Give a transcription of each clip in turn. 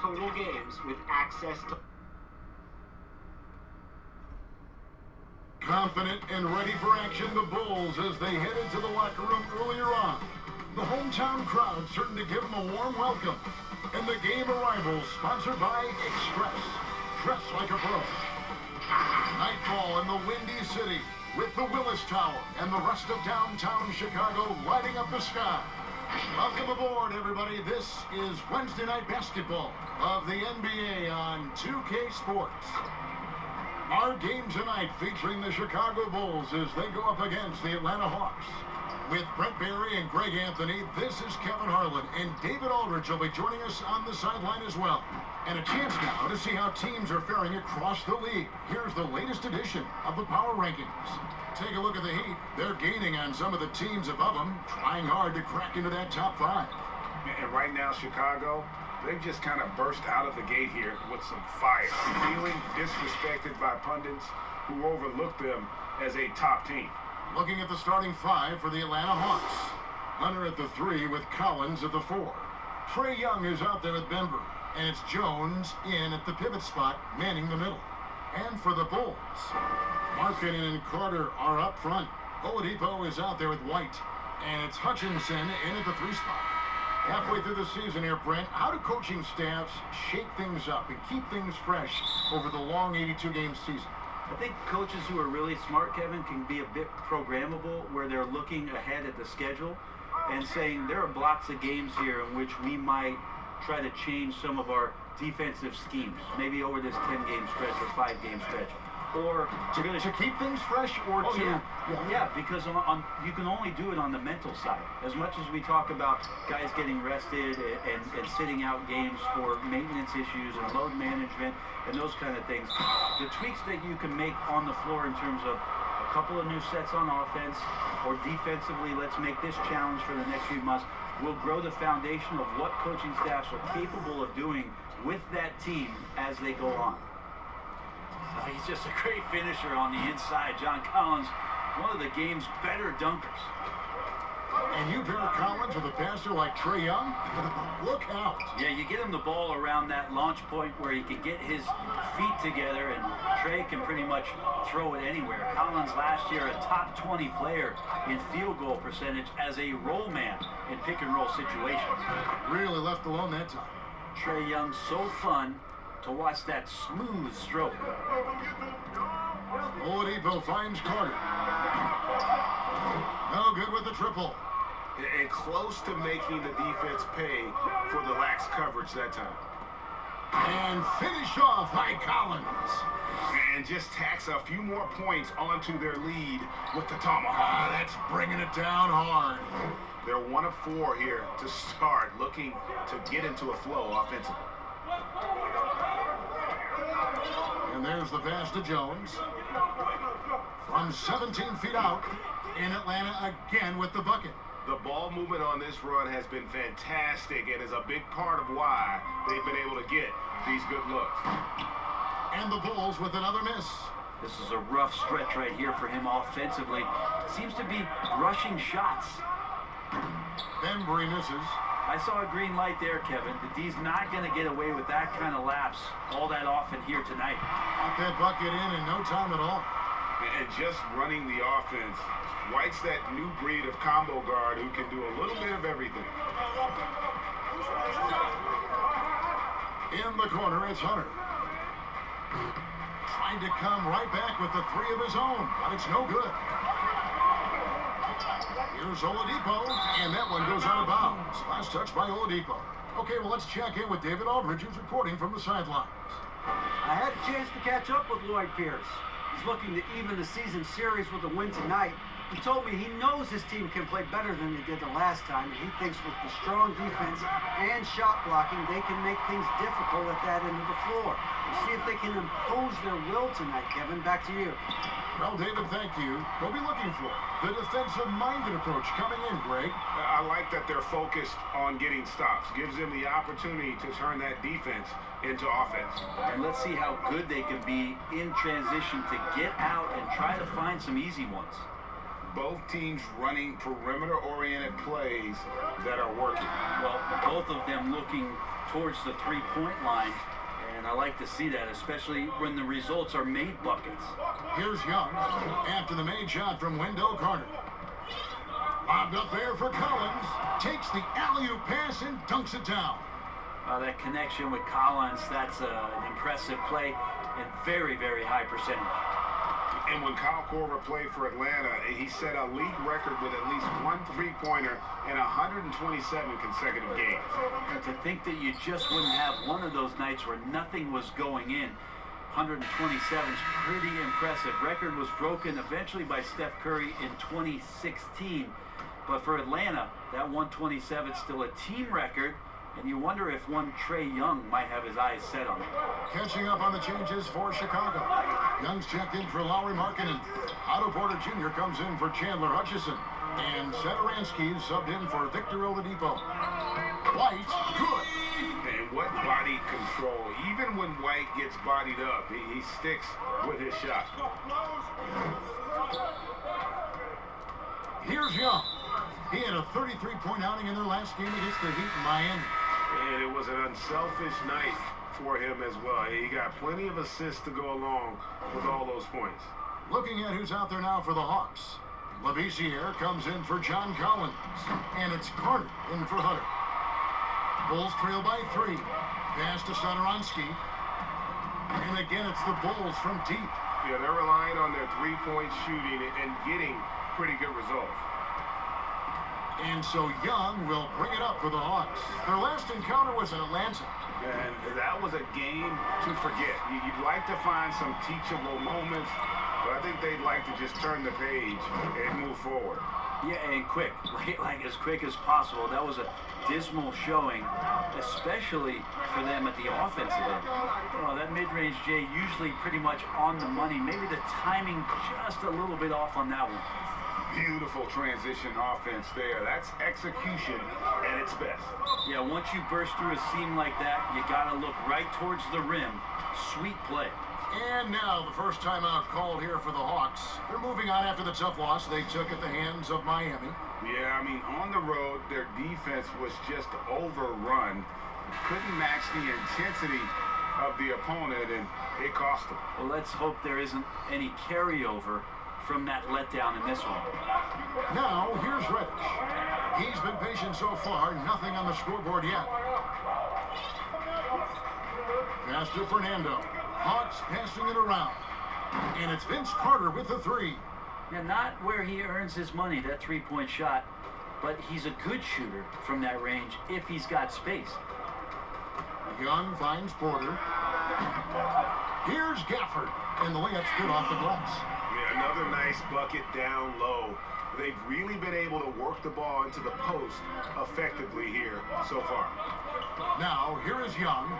total games with access to... Confident and ready for action, the Bulls as they head into the locker room earlier on. The hometown crowd certain to give them a warm welcome. And the game arrivals sponsored by Express. Dress like a pro. Nightfall in the Windy City with the Willis Tower and the rest of downtown Chicago lighting up the sky. Welcome aboard, everybody. This is Wednesday Night Basketball of the NBA on 2K Sports. Our game tonight featuring the Chicago Bulls as they go up against the Atlanta Hawks. With Brent Barry and Greg Anthony, this is Kevin Harlan, and David Aldridge will be joining us on the sideline as well. And a chance now to see how teams are faring across the league. Here's the latest edition of the Power Rankings. Take a look at the Heat. They're gaining on some of the teams above them, trying hard to crack into that top five. And right now, Chicago, they've just kind of burst out of the gate here with some fire, feeling disrespected by pundits who overlook them as a top team. Looking at the starting five for the Atlanta Hawks. Hunter at the 3 with Collins at the 4. Trae Young is out there at Denver, and it's Jones in at the pivot spot, manning the middle. And for the Bulls, Markkanen and Carter are up front. Oladipo is out there with White, and it's Hutchinson in at the 3 spot. Halfway through the season here, Brent, how do coaching staffs shake things up and keep things fresh over the long 82-game season? I think coaches who are really smart, Kevin, can be a bit programmable where they're looking ahead at the schedule and saying there are blocks of games here in which we might try to change some of our defensive schemes, maybe over this 10-game stretch or 5-game stretch. Or to keep things fresh, or yeah, because you can only do it on the mental side. As much as we talk about guys getting rested and sitting out games for maintenance issues and load management and those kind of things, the tweaks that you can make on the floor in terms of a couple of new sets on offense or defensively, let's make this challenge for the next few months, will grow the foundation of what coaching staffs are capable of doing with that team as they go on. He's just a great finisher on the inside. John Collins, one of the game's better dunkers. And you pair Collins with a passer like Trae Young? Look out. Yeah, you get him the ball around that launch point where he can get his feet together, and Trae can pretty much throw it anywhere. Collins last year a top 20 player in field goal percentage as a roll man in pick and roll situations. Really left alone that time. Trae Young, so fun to watch that smooth stroke. Oladipo finds Carter. No good with the triple. And close to making the defense pay for the lax coverage that time. And finish off by Collins. And just tacks a few more points onto their lead with the tomahawk. That's bringing it down hard. They're 1 of 4 here to start, looking to get into a flow offensively. And there's the pass to Jones. From 17 feet out, in Atlanta again with the bucket. The ball movement on this run has been fantastic and is a big part of why they've been able to get these good looks. And the Bulls with another miss. This is a rough stretch right here for him offensively. Seems to be rushing shots. Bembry misses. I saw a green light there, Kevin. The D's not going to get away with that kind of lapse all that often here tonight. Got that bucket in no time at all. And just running the offense, White's that new breed of combo guard who can do a little bit of everything. In the corner, it's Hunter. Trying to come right back with the 3 of his own, but it's no good. Here's Oladipo, and that one goes out of bounds. Last touch by Oladipo. Okay, well, let's check in with David Aldridge, who's reporting from the sidelines. I had a chance to catch up with Lloyd Pierce. He's looking to even the season series with a win tonight. He told me he knows his team can play better than they did the last time, and he thinks with the strong defense and shot blocking, they can make things difficult at that end of the floor. We'll see if they can impose their will tonight, Kevin. Back to you. Well, David, thank you. We'll be looking for the defensive-minded approach coming in, Greg. I like that they're focused on getting stops. Gives them the opportunity to turn that defense into offense. And let's see how good they can be in transition to get out and try to find some easy ones. Both teams running perimeter-oriented plays that are working. Well, both of them looking towards the three-point line. And I like to see that, especially when the results are made buckets. Here's Young after the made shot from Wendell Carter. Lobbed up there for Collins. Takes the alley-oop pass and dunks it down. That connection with Collins, that's an impressive play and very, very high percentage. And when Kyle Korver played for Atlanta, he set a league record with at least one three-pointer in 127 consecutive games. And to think that you just wouldn't have one of those nights where nothing was going in, 127 is pretty impressive. Record was broken eventually by Steph Curry in 2016. But for Atlanta, that 127 is still a team record. And you wonder if one Trae Young might have his eyes set on it. Catching up on the changes for Chicago. Young's checked in for Lauri Markkanen. Otto Porter Jr. comes in for Chandler Hutchison. And Satoransky is subbed in for Victor Oladipo. White, good. And what body control. Even when White gets bodied up, he sticks with his shot. Here's Young. He had a 33-point outing in their last game against the Heat in Miami. And it was an unselfish night for him as well. He got plenty of assists to go along with all those points. Looking at who's out there now for the Hawks. Labissiere comes in for John Collins. And it's Carter in for Hutter. Bulls trail by 3. Pass to Satoransky. And again, it's the Bulls from deep. Yeah, they're relying on their three-point shooting and getting pretty good results. And so Young will bring it up for the Hawks. Their last encounter was in Atlanta. And that was a game to forget. You'd like to find some teachable moments, but I think they'd like to just turn the page and move forward. Yeah, and quick, like as quick as possible. That was a dismal showing, especially for them at the offensive end. You know, that mid-range, Jay, usually pretty much on the money. Maybe the timing just a little bit off on that one. Beautiful transition offense there. That's execution at its best. Yeah, once you burst through a seam like that, you got to look right towards the rim. Sweet play. And now the first timeout called here for the Hawks. They're moving on after the tough loss they took at the hands of Miami. Yeah, I mean, on the road, their defense was just overrun. Couldn't match the intensity of the opponent, and it cost them. Well, let's hope there isn't any carryover from that letdown in this one. Now, here's Reddish. He's been patient so far, nothing on the scoreboard yet. Pass to Fernando. Hawks passing it around. And it's Vince Carter with the 3. Yeah, not where he earns his money, that three-point shot, but he's a good shooter from that range if he's got space. Young finds Porter. Here's Gafford. And the layup's good off the glass. Yeah, another nice bucket down low. They've really been able to work the ball into the post effectively here so far. Now, here is Young.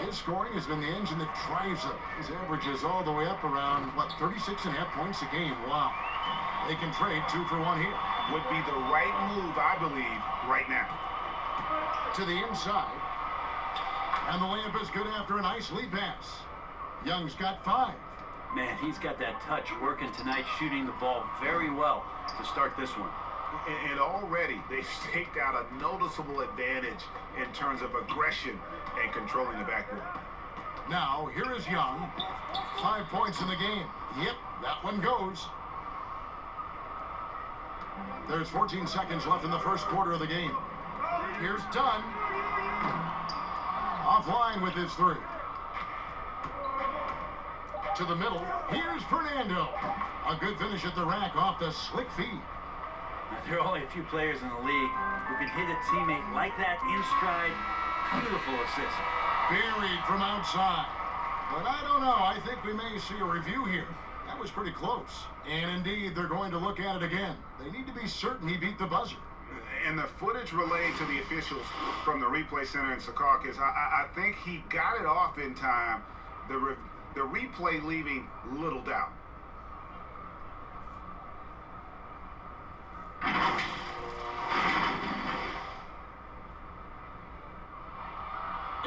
His scoring has been the engine that drives him. His average is all the way up around, 36.5 points a game. Wow. They can trade 2 for 1 here. Would be the right move, I believe, right now. To the inside. And the layup is good after a nice lead pass. Young's got 5. Man, he's got that touch working tonight, shooting the ball very well to start this one. And already they've staked out a noticeable advantage in terms of aggression and controlling the backboard. Now, here is Young. 5 points in the game. Yep, that one goes. There's 14 seconds left in the first quarter of the game. Here's Dunn. Offline with his 3. To the middle. Here's Fernando. A good finish at the rack off the slick feed. There are only a few players in the league who can hit a teammate like that in stride. Beautiful assist. Buried from outside. But I don't know. I think we may see a review here. That was pretty close. And indeed, they're going to look at it again. They need to be certain he beat the buzzer. And the footage relayed to the officials from the replay center in Secaucus, I think he got it off in time. The replay leaving little doubt.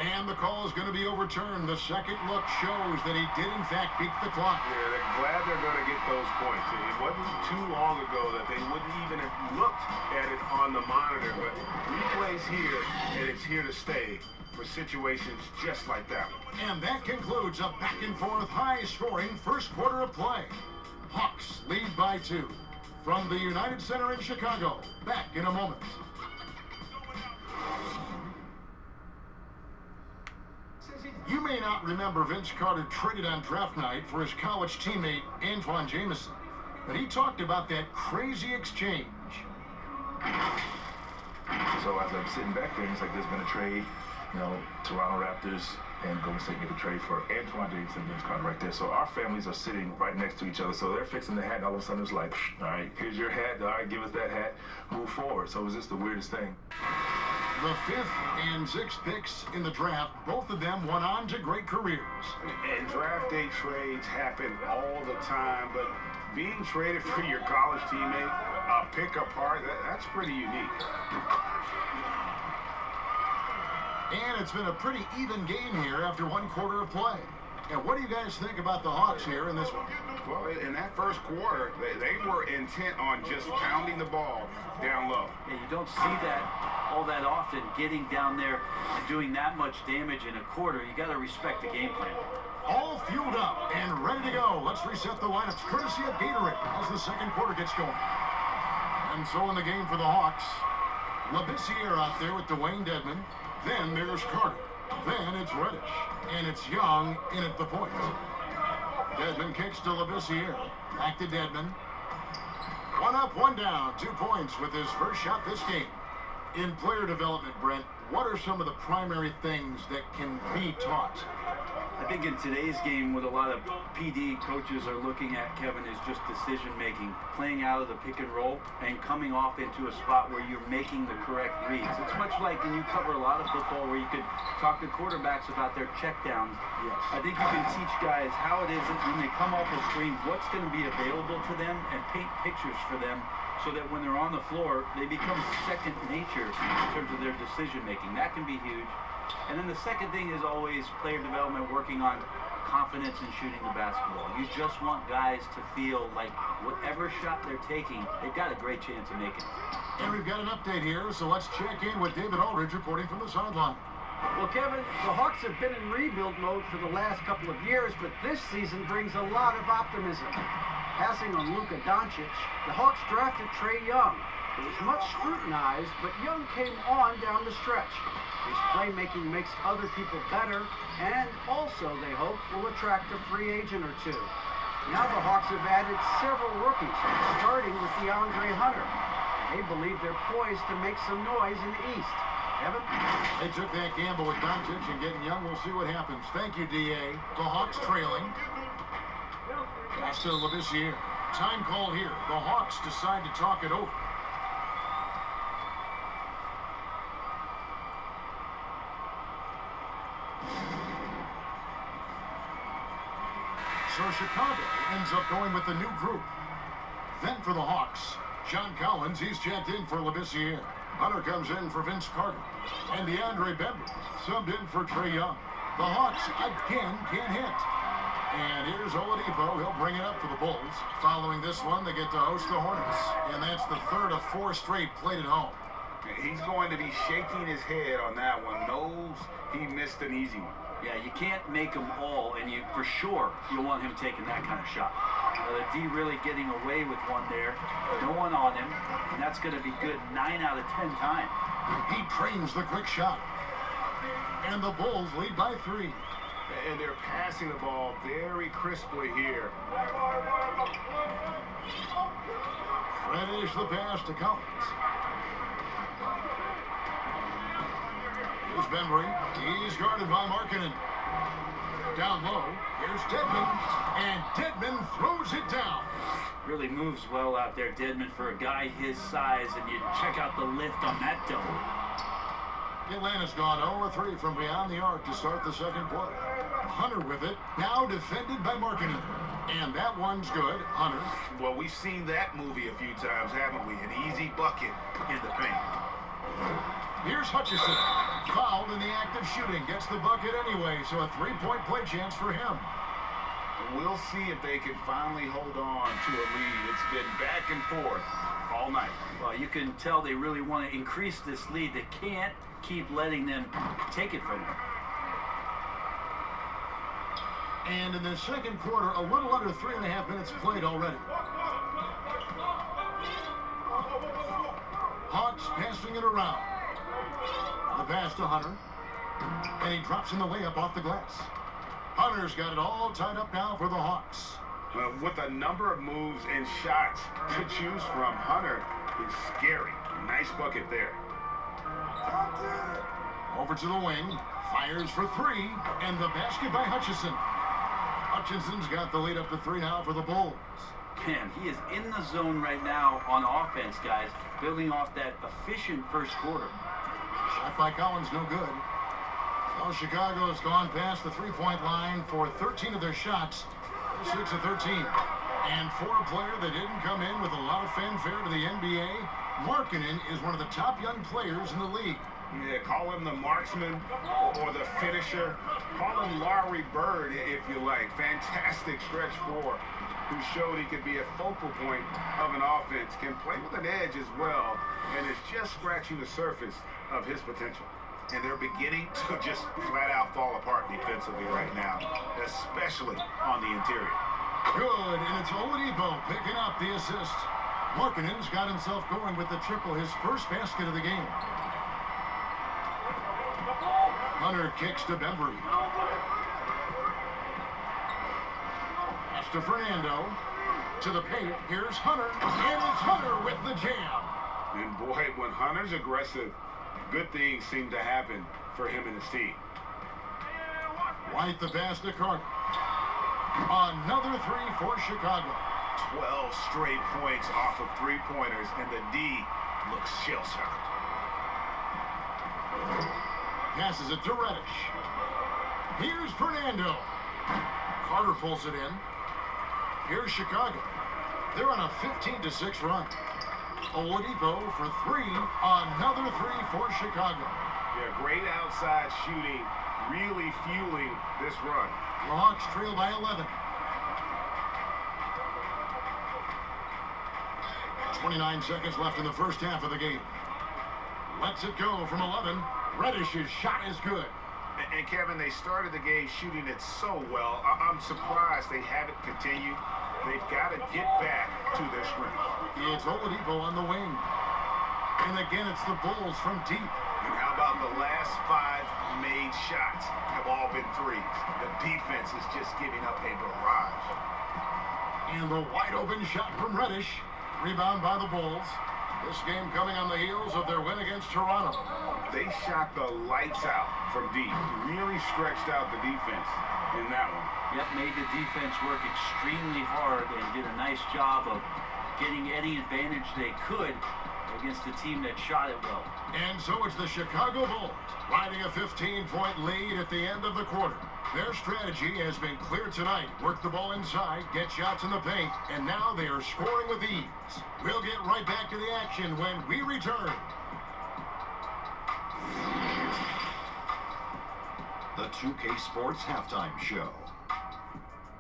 And And the call is going to be overturned. The second look shows that he did, in fact, beat the clock. Yeah, they're glad they're going to get those points. It wasn't too long ago that they wouldn't even have looked at it on the monitor, but replays here, and it's here to stay for situations just like that one. And that concludes a back-and-forth, high-scoring first quarter of play. Hawks lead by 2. From the United Center in Chicago, back in a moment. You may not remember Vince Carter traded on draft night for his college teammate Antoine Jamison, but he talked about that crazy exchange. So as I'm sitting back there, it's like there's been a trade, you know, Toronto Raptors and Golden State get a trade for Antoine Jamison and Vince Carter right there. So our families are sitting right next to each other. So they're fixing the hat, and all of a sudden it's like, all right, here's your hat. All right, give us that hat. Move forward. So it was just the weirdest thing. The 5th and 6th picks in the draft, both of them went on to great careers. And draft day trades happen all the time, but being traded for your college teammate, pick apart, that's pretty unique. And it's been a pretty even game here after one quarter of play. And what do you guys think about the Hawks here in this one? Well, in that first quarter, they were intent on just pounding the ball down low. Yeah, you don't see that all that often, getting down there and doing that much damage in a quarter. You got to respect the game plan. All fueled up and ready to go. Let's reset the lineups courtesy of Gatorade as the second quarter gets going. And so in the game for the Hawks, Labissiere out there with Dwayne Dedmon. Then there's Carter. Then it's Reddish. And it's Young in at the point. Dedmon kicks to Labissiere. Back to Dedmon. 1 up, 1 down. 2 points with his first shot this game. In player development, Brent, what are some of the primary things that can be taught? I think in today's game, what a lot of PD coaches are looking at, Kevin, is just decision-making, playing out of the pick and roll and coming off into a spot where you're making the correct reads. It's much like when you cover a lot of football where you could talk to quarterbacks about their checkdowns. Yes. I think you can teach guys how it is that when they come off the screen, what's going to be available to them and paint pictures for them so that when they're on the floor, they become second nature in terms of their decision-making. That can be huge. And then the second thing is always player development, working on confidence in shooting the basketball. You just want guys to feel like whatever shot they're taking, they've got a great chance of making it. And we've got an update here, so let's check in with David Aldridge reporting from the sideline. Well, Kevin, the Hawks have been in rebuild mode for the last couple of years, but this season brings a lot of optimism. Passing on Luka Doncic, the Hawks drafted Trae Young. It was much scrutinized, but Young came on down the stretch. His playmaking makes other people better, and also, they hope, will attract a free agent or two. Now the Hawks have added several rookies, starting with DeAndre Hunter. They believe they're poised to make some noise in the East. Kevin? They took that gamble with Doncic and getting Young. We'll see what happens. Thank you, D.A. The Hawks trailing. Pass to Labissiere. Time call here. The Hawks decide to talk it over. So Chicago ends up going with the new group. Then for the Hawks, John Collins, he's checked in for Labissiere. Hunter comes in for Vince Carter. And DeAndre Bembry subbed in for Trae Young. The Hawks again can't hit. And here's Oladipo. He'll bring it up for the Bulls. Following this one, they get to host the Hornets. And that's the third of 4 straight played at home. He's going to be shaking his head on that one. Knows he missed an easy one. Yeah, you can't make them all, and you for sure you want him taking that kind of shot. The D really getting away with one there. No one on him, and that's going to be good 9 out of 10 times. He trains the quick shot. And the Bulls lead by 3. And they're passing the ball very crisply here. Reddish the pass to Collins. Here's Bembry. He's guarded by Markkanen. Down low, here's Dedmon. And Dedmon throws it down. Really moves well out there, Dedmon, for a guy his size, and you check out the lift on that double. Atlanta's gone 0-3 from beyond the arc to start the second quarter. Hunter with it, now defended by Markkanen. And that one's good, Hunter. Well, we've seen that movie a few times, haven't we? An easy bucket in the paint. Here's Hutchison. Fouled in the act of shooting. Gets the bucket anyway, so a three-point play chance for him. We'll see if they can finally hold on to a lead. It's been back and forth all night. Well, you can tell they really want to increase this lead. They can't keep letting them take it from them. And in the second quarter, a little under 3.5 minutes played already. Hawks passing it around. The pass to Hunter. And he drops in the layup off the glass. Hunter's got it all tied up now for the Hawks. With a number of moves and shots to choose from, Hunter is scary. Nice bucket there. Over to the wing. Fires for three. And the basket by Hutchison. Hutchison's got the lead up to 3 now for the Bulls. Man, he is in the zone right now on offense, guys, building off that efficient first quarter. Shot by Collins, no good. Well, Chicago has gone past the three-point line for 13 of their shots, 6 of 13. And for a player that didn't come in with a lot of fanfare to the NBA, Markkanen is one of the top young players in the league. Yeah, call him the marksman or the finisher. Call him Larry Bird, if you like. Fantastic stretch four, who showed he could be a focal point of an offense, can play with an edge as well, and is just scratching the surface of his potential. And they're beginning to just flat out fall apart defensively right now, especially on the interior. Good, and it's Oladipo picking up the assist. Markkanen's got himself going with the triple, his first basket of the game. Hunter kicks to Bembry. Pass to Fernando. To the paint. Here's Hunter. And it's Hunter with the jam. And boy, when Hunter's aggressive, good things seem to happen for him and his team. White the pass to Carter. Another three for Chicago. 12 straight points off of three-pointers, and the D looks shell-shocked. Passes it to Reddish. Here's Fernando. Carter pulls it in. Here's Chicago. They're on a 15-6 run. Oladipo for three. Another three for Chicago. Yeah, great outside shooting, really fueling this run. The Hawks trail by 11. 29 seconds left in the first half of the game. Lets it go from 11. Reddish's shot is good. And Kevin, they started the game shooting it so well. I'm surprised they haven't continued. They've got to get back to their strength. It's Oladipo on the wing. And again, it's the Bulls from deep. And how about the last 5 made shots have all been threes? The defense is just giving up a barrage. And the wide open shot from Reddish. Rebound by the Bulls. This game coming on the heels of their win against Toronto. They shot the lights out from deep. Really stretched out the defense in that one. Yep, made the defense work extremely hard and did a nice job of getting any advantage they could against a team that shot it well. And so it's the Chicago Bulls riding a 15-point lead at the end of the quarter. Their strategy has been clear tonight. Work the ball inside, get shots in the paint, and now they are scoring with ease. We'll get right back to the action when we return. The 2K Sports Halftime Show.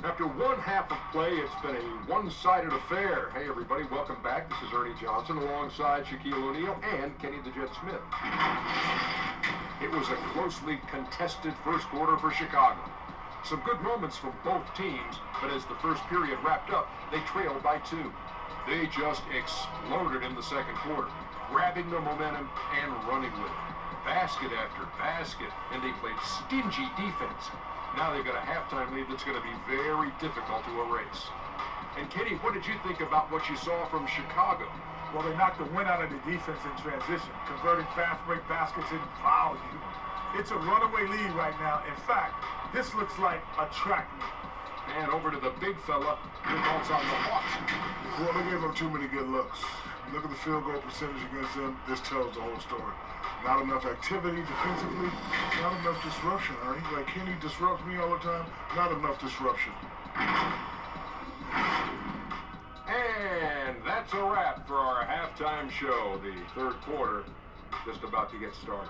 After one half of play, it's been a one-sided affair. Hey, everybody, welcome back. This is Ernie Johnson alongside Shaquille O'Neal and Kenny the Jet Smith. It was a closely contested first quarter for Chicago. Some good moments from both teams, but as the first period wrapped up, they trailed by 2. They just exploded in the second quarter, grabbing the momentum and running with it. Basket after basket, and they played stingy defense. Now they've got a halftime lead that's going to be very difficult to erase. And Kenny, what did you think about what you saw from Chicago? Well, they knocked the wind out of the defense in transition, converting fast break baskets in volume. It's a runaway lead right now. In fact, this looks like a track meet. And over to the big fella, your thoughts on the Hawks. Well, they gave up too many good looks. Look at the field goal percentage against them. This tells the whole story. Not enough activity defensively, not enough disruption, Ernie. Like Kenny disrupts me all the time, not enough disruption. And that's a wrap for our halftime show. The third quarter just about to get started.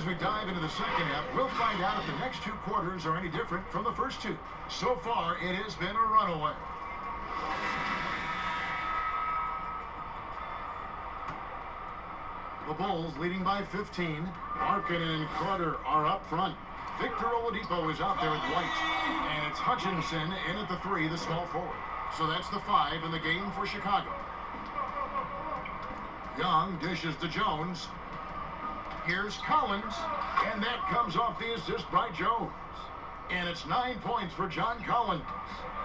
as we dive into the second half, we'll find out if the next two quarters are any different from the first two. So far, it has been a runaway. The Bulls leading by 15. Larkin and Carter are up front. Victor Oladipo is out there at right. And it's Hutchinson in at the 3, the small forward. So that's the 5 in the game for Chicago. Young dishes to Jones. Here's Collins. And that comes off the assist by Jones. And it's 9 points for John Collins.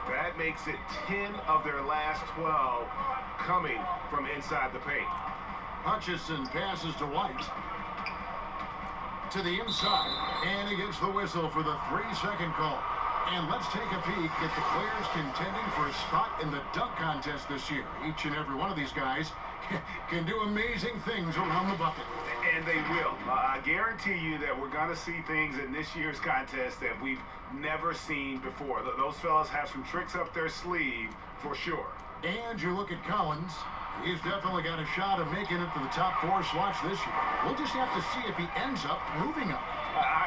That makes it 10 of their last 12 coming from inside the paint. Hutchison passes to White. To the inside. And he gets the whistle for the 3-second call. And let's take a peek at the players contending for a spot in the dunk contest this year. Each and every one of these guys can do amazing things around the bucket. And they will. I guarantee you that we're going to see things in this year's contest that we've never seen before. Those fellas have some tricks up their sleeve for sure. And you look at Collins. He's definitely got a shot of making it to the top 4 slots this year. We'll just have to see if he ends up moving up.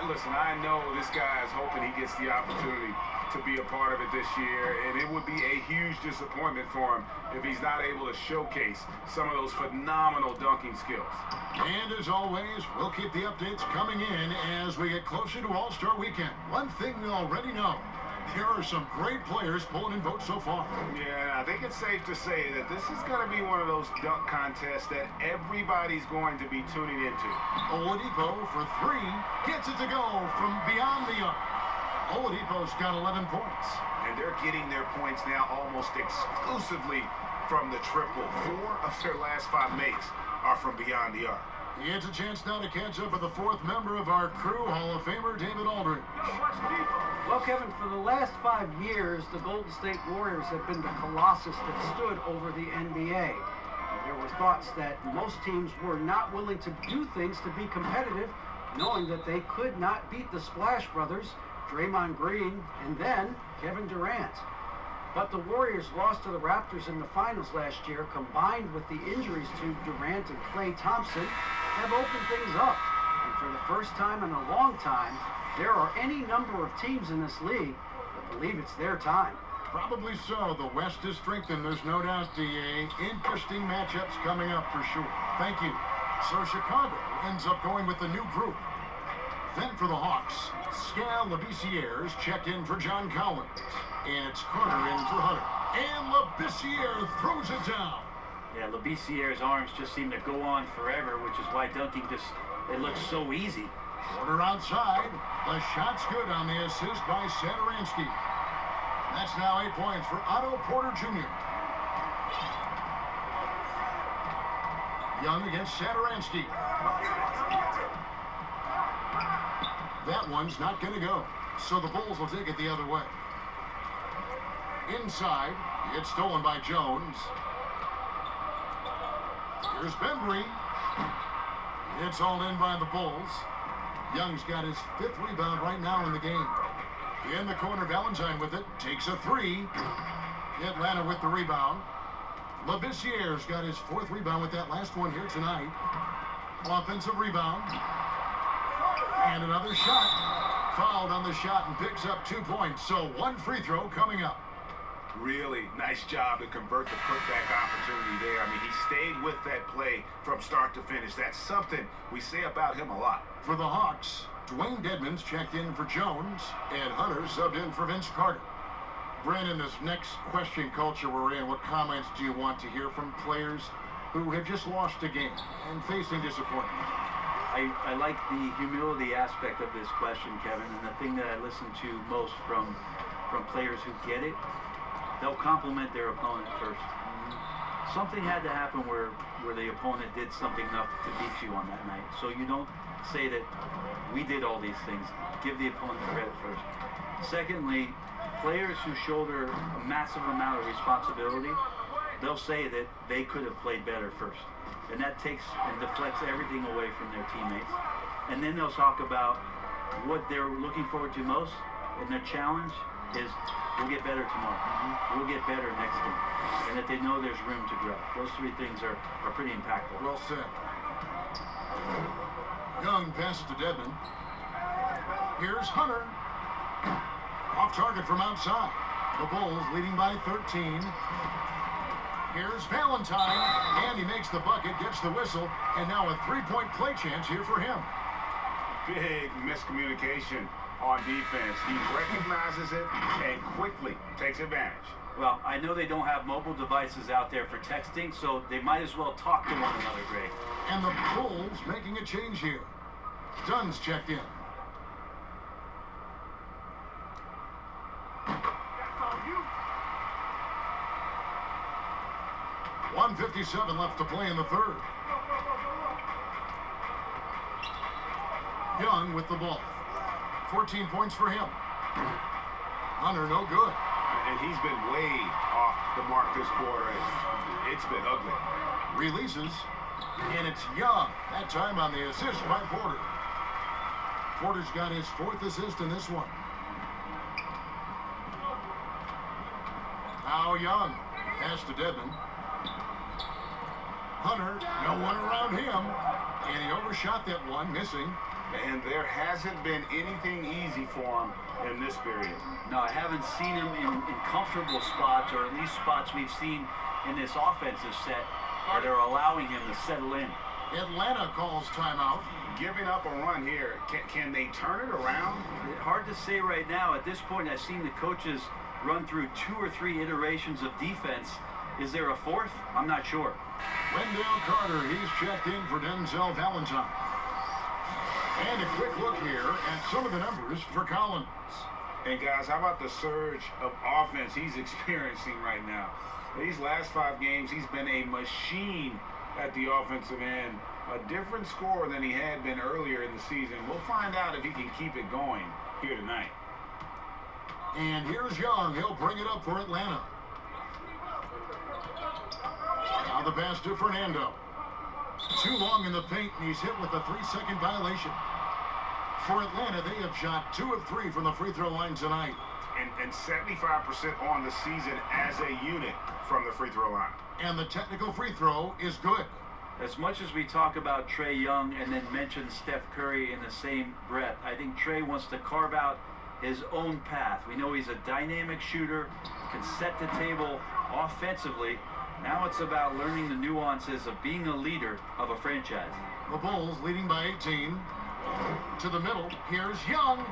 Listen, I know this guy is hoping he gets the opportunity to be a part of it this year, and it would be a huge disappointment for him if he's not able to showcase some of those phenomenal dunking skills. And as always, we'll keep the updates coming in as we get closer to All-Star Weekend. One thing we already know, there are some great players pulling in votes so far. Yeah, I think it's safe to say that this is going to be one of those dunk contests that everybody's going to be tuning into. Oladipo for 3, gets it to go from beyond the arc. Oladipo's got 11 points. And they're getting their points now almost exclusively from the triple. 4 of their last 5 makes are from beyond the arc. It's a chance now to catch up with the 4th member of our crew, Hall of Famer David Aldridge. Well, Kevin, for the last 5 years, the Golden State Warriors have been the colossus that stood over the NBA. There were thoughts that most teams were not willing to do things to be competitive, knowing that they could not beat the Splash Brothers, Draymond Green, and then Kevin Durant. But the Warriors lost to the Raptors in the finals last year, combined with the injuries to Durant and Klay Thompson, have opened things up. And for the first time in a long time, there are any number of teams in this league that believe it's their time. Probably so. The West is strengthened. There's no doubt interesting matchups coming up for sure. Thank you. So Chicago ends up going with the new group. Then for the Hawks, Skal Labissière checked in for John Collins. And it's Carter in for Hunter. And Labissière throws it down. Yeah, Labissière's arms just seem to go on forever, which is why dunking it looks so easy. Porter outside. The shot's good on the assist by Satoransky. That's now 8 points for Otto Porter Jr. Young against Satoransky. That one's not going to go. So the Bulls will take it the other way. Inside, it's stolen by Jones. Here's Bembry. It's all in by the Bulls. Young's got his 5th rebound right now in the game. In the corner, Valentine with it. Takes a 3. Atlanta with the rebound. Labissière's got his 4th rebound with that last one here tonight. Offensive rebound. And another shot. Fouled on the shot and picks up 2 points. So 1 free throw coming up. Really nice job to convert the putback opportunity there. I mean, he stayed with that play from start to finish. That's something we say about him a lot. For the Hawks, Dwayne Dedmon's checked in for Jones, and Hunter subbed in for Vince Carter. Brandon, this next question culture we're in, what comments do you want to hear from players who have just lost a game and facing disappointment? I like the humility aspect of this question, Kevin, and the thing that I listen to most from players who get it, they'll compliment their opponent first. Something had to happen where the opponent did something enough to beat you on that night. So you don't say that we did all these things. Give the opponent credit first. Secondly, players who shoulder a massive amount of responsibility, they'll say that they could have played better first. And that takes and deflects everything away from their teammates. And then they'll talk about what they're looking forward to most, and their challenge is we'll get better tomorrow. We'll get better next game. And that they know there's room to grow. Those 3 things are pretty impactful. Well said. Young passes to Dedmon. Here's Hunter. Off target from outside. The Bulls leading by 13. Here's Valentine, and he makes the bucket, gets the whistle, and now a three-point play chance here for him. Big miscommunication on defense. He recognizes it and quickly takes advantage. Well, I know they don't have mobile devices out there for texting, so they might as well talk to one another, Greg. And the Bulls making a change here. Dunn's checked in. .157 left to play in the third. Young with the ball. 14 points for him. Hunter, no good. And he's been way off the mark this quarter. It's been ugly. Releases, and it's Young. That time on the assist by Porter. Porter's got his fourth assist in this one. Now Young. Pass to Dedmon. Hunter, no one around him. And he overshot that one, missing. And there hasn't been anything easy for him in this period. No, I haven't seen him in comfortable spots, or at least spots we've seen in this offensive set that are allowing him to settle in. Atlanta calls timeout. Giving up a run here. Can they turn it around? Hard to say right now. At this point, I've seen the coaches run through 2 or 3 iterations of defense. Is there a fourth? I'm not sure. Wendell Carter, he's checked in for Denzel Valentine. And a quick look here at some of the numbers for Collins. And guys, how about the surge of offense he's experiencing right now? These last 5 games, he's been a machine at the offensive end. A different scorer than he had been earlier in the season. We'll find out if he can keep it going here tonight. And here's Young. He'll bring it up for Atlanta. Now the pass to Fernando. Too long in the paint, and he's hit with a 3-second violation. For Atlanta, they have shot 2 of 3 from the free throw line tonight. And 75% on the season as a unit from the free throw line. And the technical free throw is good. As much as we talk about Trae Young and then mention Steph Curry in the same breath, I think Trae wants to carve out his own path. We know he's a dynamic shooter, can set the table offensively. Now it's about learning the nuances of being a leader of a franchise. The Bulls leading by 18. To the middle, here's Young.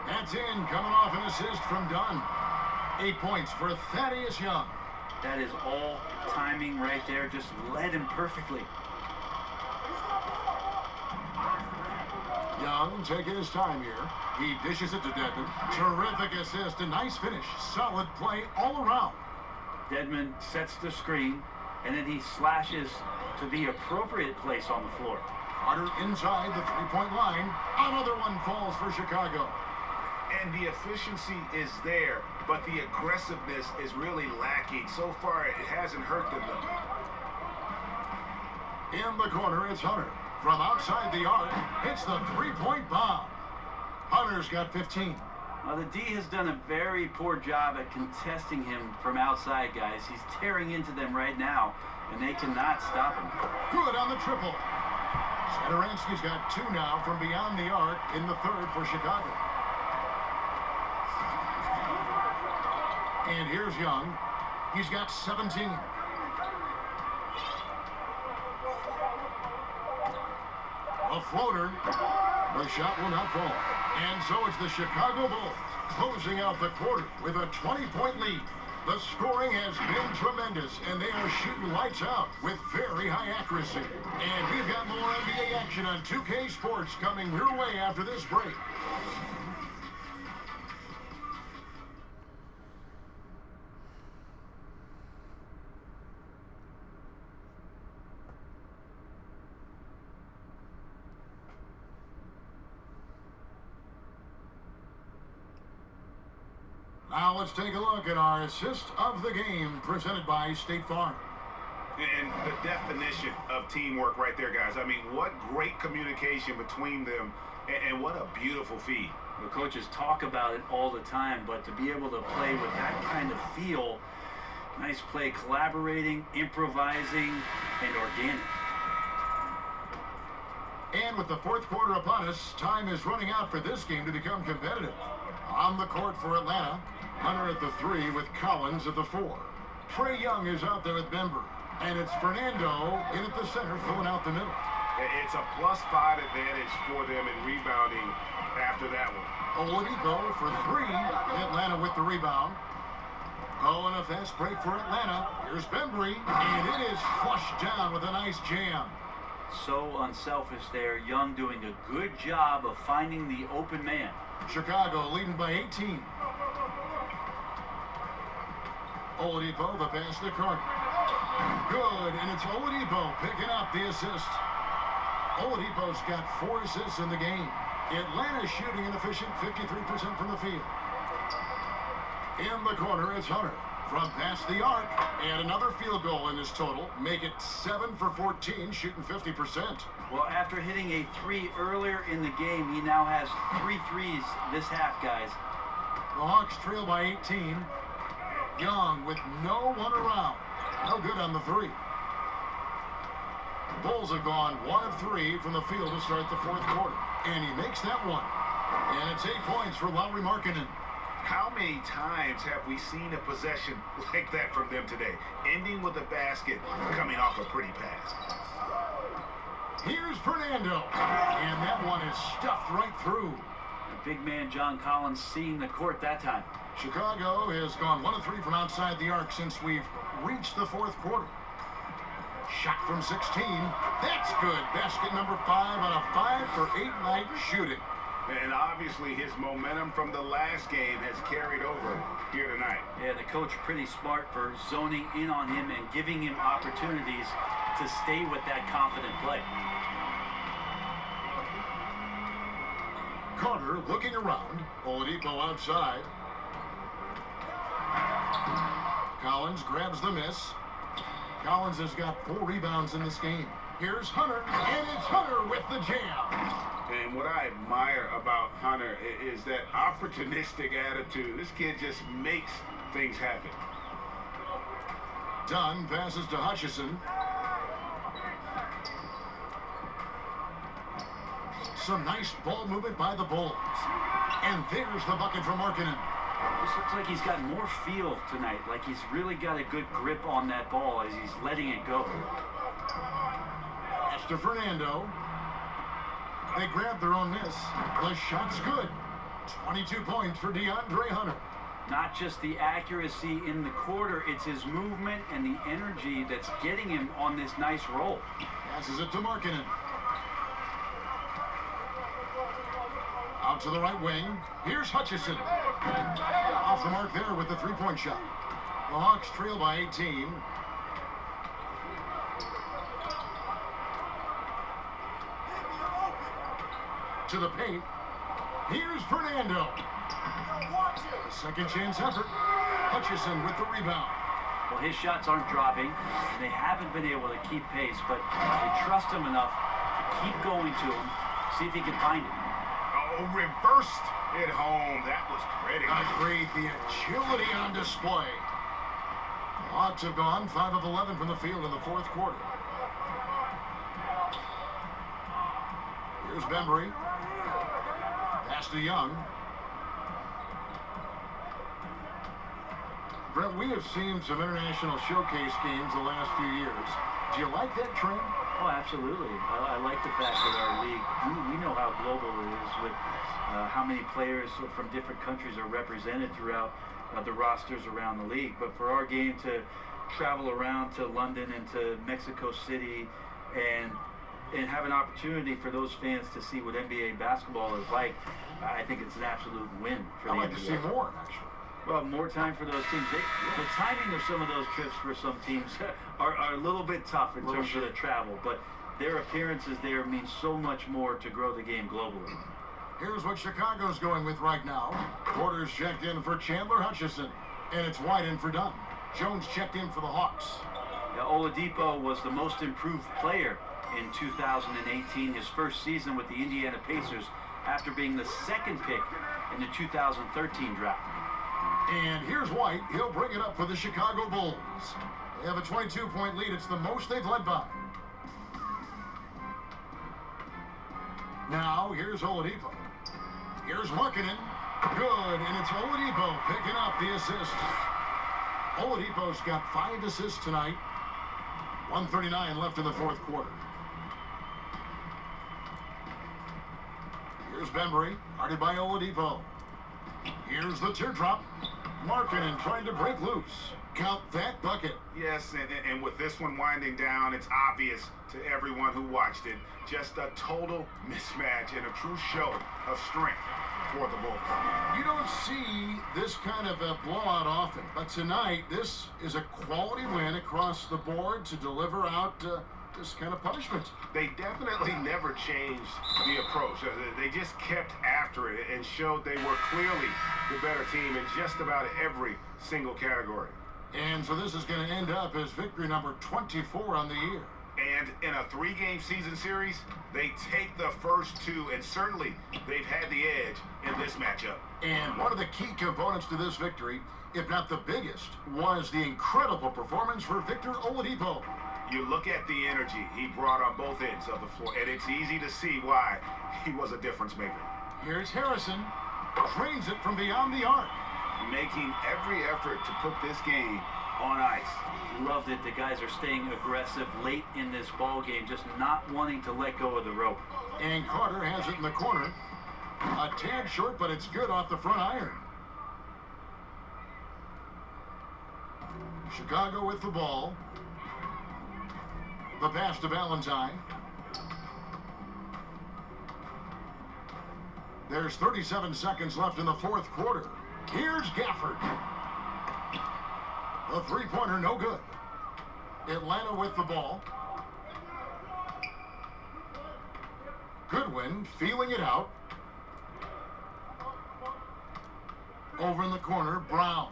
That's in, coming off an assist from Dunn. 8 points for Thaddeus Young. That is all timing right there. Just led him perfectly. Young taking his time here. He dishes it to Dedmon. Terrific assist, a nice finish. Solid play all around. Dedmon sets the screen, and then he slashes to the appropriate place on the floor. Carter inside the three-point line. Another one falls for Chicago. And the efficiency is there, but the aggressiveness is really lacking. So far, it hasn't hurt them, though. In the corner, it's Hunter. From outside the arc, hits the three-point bomb. Hunter's got 15. Well, the D has done a very poor job at contesting him from outside, guys. He's tearing into them right now, and they cannot stop him. Good on the triple. Satoransky's got 2 now from beyond the arc in the third for Chicago. And here's Young. He's got 17. A floater. The shot will not fall. And so it's the Chicago Bulls closing out the quarter with a 20-point lead. The scoring has been tremendous, and they are shooting lights out with very high accuracy. And we've got more NBA action on 2K Sports coming your way after this break. Now let's take a look at our assist of the game presented by State Farm. And the definition of teamwork right there, guys. I mean, what great communication between them, and what a beautiful feed. The coaches talk about it all the time, but to be able to play with that kind of feel, nice play, collaborating, improvising, and organic. And with the fourth quarter upon us, time is running out for this game to become competitive. On the court for Atlanta, Hunter at the 3 with Collins at the 4. Trae Young is out there with Bembry. And it's Fernando in at the center, filling out the middle. It's a +5 advantage for them in rebounding after that one. Oladipo for 3. Atlanta with the rebound. Oh, and a fast break for Atlanta. Here's Bembry, and it is flushed down with a nice jam. So unselfish there. Young doing a good job of finding the open man. Chicago leading by 18. Oladipo, the pass to Carter. Good, and it's Oladipo picking up the assist. Oladipo's got 4 assists in the game. Atlanta shooting an efficient 53% from the field. In the corner, it's Hunter. From past the arc, and another field goal in his total. Make it 7 for 14, shooting 50%. Well, after hitting a 3 earlier in the game, he now has 3 threes this half, guys. The Hawks trail by 18. Young with no one around. No good on the 3. Bulls have gone 1 of 3 from the field to start the fourth quarter. And he makes that one. And it's 8 points for Lauri Markkanen. How many times have we seen a possession like that from them today? Ending with a basket, coming off a pretty pass. Here's Fernando. And that one is stuffed right through. The big man John Collins seeing the court that time. Chicago has gone 1 of 3 from outside the arc since we've reached the fourth quarter. Shot from 16. That's good. Basket number 5 on a 5 for 8 night shooting. And obviously his momentum from the last game has carried over here tonight. Yeah, the coach pretty smart for zoning in on him and giving him opportunities to stay with that confident play. Carter looking around. Oladipo outside. Collins grabs the miss. Collins has got 4 rebounds in this game. Here's Hunter, and it's Hunter with the jam. And what I admire about Hunter is that opportunistic attitude. This kid just makes things happen. Dunn passes to Hutchison. Some nice ball movement by the Bulls. And there's the bucket from Markkanen. This looks like he's got more feel tonight, like he's really got a good grip on that ball as he's letting it go. That's to Fernando. They grab their own miss. The shot's good. 22 points for DeAndre Hunter. Not just the accuracy in the quarter, it's his movement and the energy that's getting him on this nice roll. Passes it to Markkanen. Out to the right wing. Here's Hutchison. Off the mark there with the 3-point shot. The Hawks trail by 18. To the paint. Here's Fernando. A second chance effort. Hutchison with the rebound. Well, his shots aren't dropping, and they haven't been able to keep pace, but they trust him enough to keep going to him, see if he can find it. Oh, reversed at home. That was pretty. Agreed. The agility on display. The Hawks have gone 5 of 11 from the field in the fourth quarter. Here's Bembry. Pass to Young. Brett, we have seen some international showcase games the last few years. Do you like that trend? Oh, absolutely. I like the fact that our league, we know how global it is with how many players from different countries are represented throughout the rosters around the league. But for our game to travel around to London and to Mexico City and have an opportunity for those fans to see what NBA basketball is like, I think it's an absolute win for the NBA. I'd like to see more, actually. Well, more time for those teams. The timing of some of those trips for some teams are a little bit tough in terms of the travel, but their appearances there mean so much more to grow the game globally. Here's what Chicago's going with right now. Porter's checked in for Chandler Hutchison, and it's White in for Dunn. Jones checked in for the Hawks. Yeah, Oladipo was the most improved player in 2018, his first season with the Indiana Pacers, after being the second pick in the 2013 draft. And here's White. He'll bring it up for the Chicago Bulls. They have a 22-point lead. It's the most they've led by. Now, here's Oladipo. Here's Markkanen. Good, and it's Oladipo picking up the assist. Oladipo's got 5 assists tonight. 1:39 left in the fourth quarter. Here's Bembry, guarded by Oladipo. Here's the teardrop. Markkanen trying to break loose. Count that bucket. Yes, and with this one winding down, it's obvious to everyone who watched it. Just a total mismatch and a true show of strength for the Bulls. You don't see this kind of a blowout often, but tonight this is a quality win across the board to deliver out this kind of punishment. They definitely never changed the approach. They just kept after it and showed they were clearly the better team in just about every single category. And so this is going to end up as victory number 24 on the year. And in a 3-game season series, they take the first 2, and certainly they've had the edge in this matchup. And one of the key components to this victory, if not the biggest, was the incredible performance for Victor Oladipo. You look at the energy he brought on both ends of the floor, and it's easy to see why he was a difference maker. Here's Harrison, drains it from beyond the arc. Making every effort to put this game on ice. Loved it. The guys are staying aggressive late in this ball game, just not wanting to let go of the rope. And Carter has it in the corner. A tad short, but it's good off the front iron. Chicago with the ball. The pass to Valentine. There's 37 seconds left in the fourth quarter. Here's Gafford. The three-pointer, no good. Atlanta with the ball. Goodwin feeling it out. Over in the corner, Brown.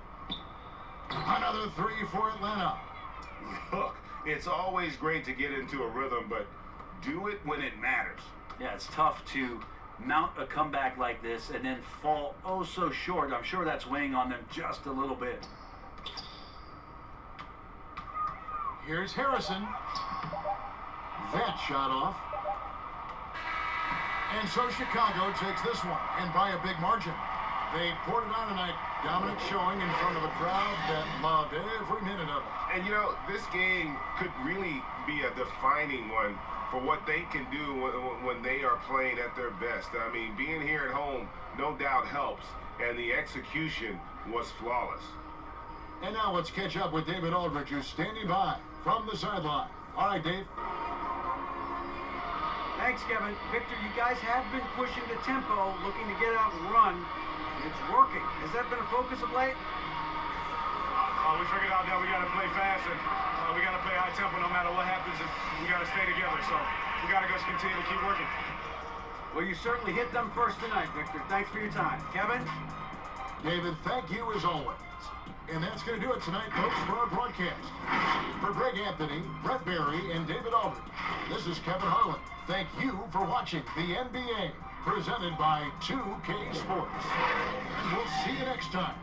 Another 3 for Atlanta. Look, it's always great to get into a rhythm, but do it when it matters. Yeah, it's tough to mount a comeback like this and then fall oh so short. I'm sure that's weighing on them just a little bit. Here's Harrison. That shot off. And so Chicago takes this one, and by a big margin. They poured it on tonight. Dominant showing in front of a crowd that loved every minute of it. And, you know, this game could really be a defining one for what they can do when they are playing at their best. I mean, being here at home no doubt helps, and the execution was flawless. And now let's catch up with David Aldridge, who's standing by from the sideline. All right, Dave. Thanks, Kevin. Victor, you guys have been pushing the tempo, looking to get out and run. It's working. Has that been a focus of late? We figured out that we got to play fast and we got to play high tempo no matter what happens, and we got to stay together. So we got to just continue to keep working. Well, you certainly hit them first tonight, Victor. Thanks for your time. Kevin? David, thank you as always. And that's going to do it tonight, folks, for our broadcast. For Greg Anthony, Brett Berry, and David Aldridge, this is Kevin Harlan. Thank you for watching the NBA, presented by 2K Sports. And we'll see you next time.